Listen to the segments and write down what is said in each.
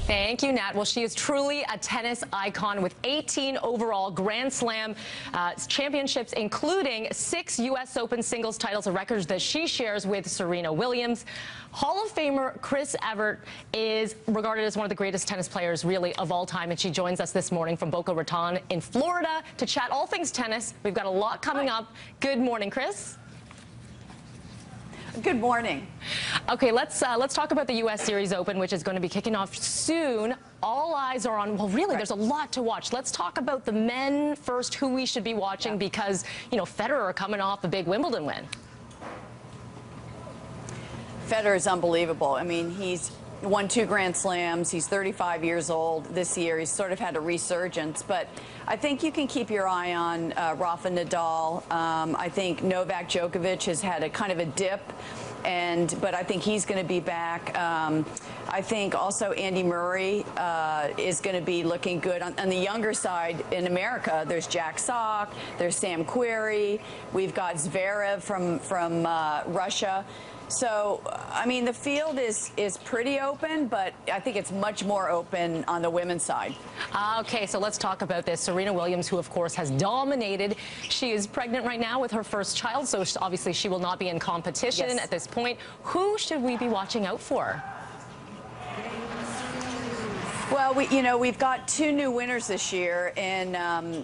Thank you, Nat. Well, she is truly a tennis icon with 18 overall Grand Slam championships, including 6 U.S. Open singles titles, a record that she shares with Serena Williams. Hall of Famer Chris Evert is regarded as one of the greatest tennis players, really, of all time, and she joins us this morning from Boca Raton in Florida to chat all things tennis. We've got a lot coming up. Good morning, Chris. Good morning. Okay, let's talk about the U.S. Series Open, which is going to be kicking off soon. All eyes are on, well, really, there's a lot to watch. Let's talk about the men first, who we should be watching, because, you know, Federer coming off a big Wimbledon win. Federer is unbelievable. I mean, he's won 2 Grand Slams. He's 35 years old this year. He's sort of had a resurgence. But I think you can keep your eye on Rafa Nadal. I think Novak Djokovic has had a kind of a dip, but I think he's going to be back. I think also Andy Murray is going to be looking good. On the younger side in America, there's Jack Sock, there's Sam Querrey, we've got Zverev from Russia. So, I mean, the field is pretty open, but I think it's much more open on the women's side. Okay, so let's talk about this. Serena Williams, who, of course, has dominated. She is pregnant right now with her first child, so obviously she will not be in competition at this point. Who should we be watching out for? Well, we've got 2 new winners this year, and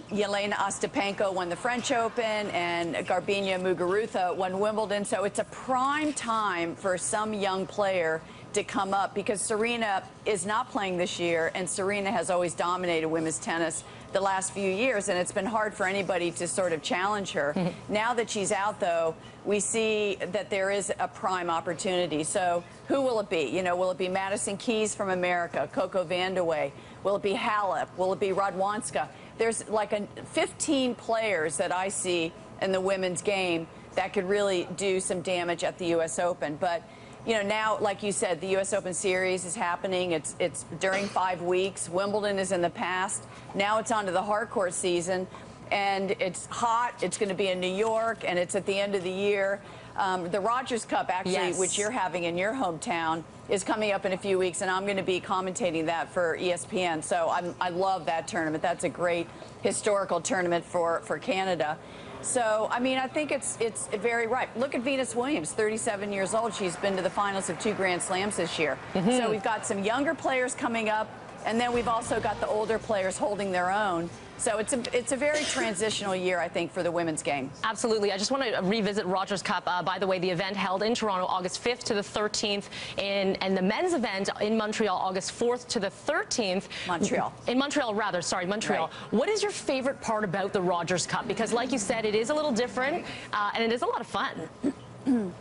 Jelena Ostapenko won the French Open, and Garbine Muguruza won Wimbledon. So it's a prime time for some young player to come up, because Serena is not playing this year, and Serena has always dominated women's tennis the last few years, and it's been hard for anybody to sort of challenge her. Now that she's out, though, we see that there is a prime opportunity. So who will it be? You know, will it be Madison Keys from America, Coco Vandeweghe? Will it be Halep? Will it be Radwanska? There's like 15 players that I see in the women's game that could really do some damage at the U.S. Open. But you know, now, like you said, the U.S. Open Series is happening. It's during 5 weeks. Wimbledon is in the past. Now it's on to the hardcourt season, and it's hot. It's going to be in New York, and it's at the end of the year. The Rogers Cup, actually, which you're having in your hometown, is coming up in a few weeks, and I'm going to be commentating that for ESPN. So I love that tournament. That's a great historical tournament for Canada. So, I mean, I think it's very right. Look at Venus Williams, 37 years old. She's been to the finals of 2 Grand Slams this year. So we've got some younger players coming up, and then we've also got the older players holding their own. So it's a very transitional year, I think, for the women's game. Absolutely. I just want to revisit Rogers Cup. By the way, the event held in Toronto August 5th to the 13th, and the men's event in Montreal August 4th to the 13th. Montreal. In Montreal, rather. Sorry, Montreal. Right. What is your favorite part about the Rogers Cup? Because, like you said, it is a little different, and it is a lot of fun.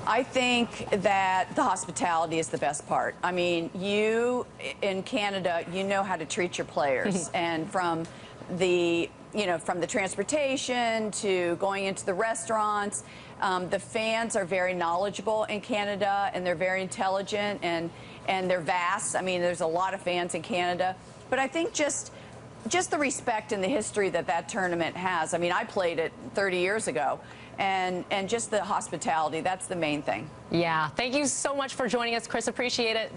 I think that the hospitality is the best part. I mean, you in Canada, you know how to treat your players, and from the transportation to going into the restaurants, the fans are very knowledgeable in Canada, and they're very intelligent, and they're vast. I mean, there's a lot of fans in Canada, but I think just the respect and the history that tournament has. I mean, I played it 30 years ago. And just the hospitality, that's the main thing. Yeah. Thank you so much for joining us, Chris. Appreciate it.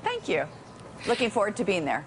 Thank you. Looking forward to being there.